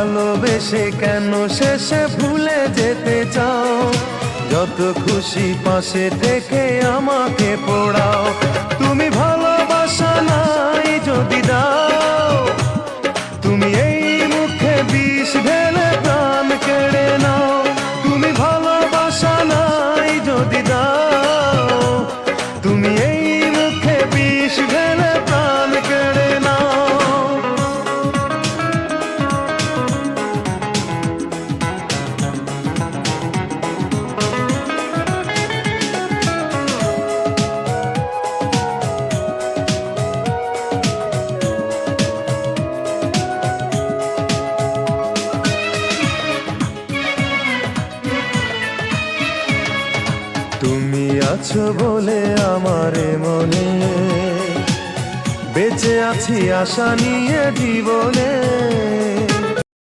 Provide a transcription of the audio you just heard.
ভালোবেসে কেন শেষে ভুলে যেতে চাও? যত খুশি পাশে থেকে আমাকে পোড়াও। তুমি ভালোবাসা নাই যদি দাও, তুমি এই মুখে বিষ ঢেলে প্রাণ কেড়ে নাও। তুমি ভালোবাসা নাই যদি দাও, তুমি এই মুখে বিষ ঢেলে প্রাণ কেড়ে নাও। তুমি আছো বলে আমার মনে বেঁচে আছি আশা নিয়ে জীবনে।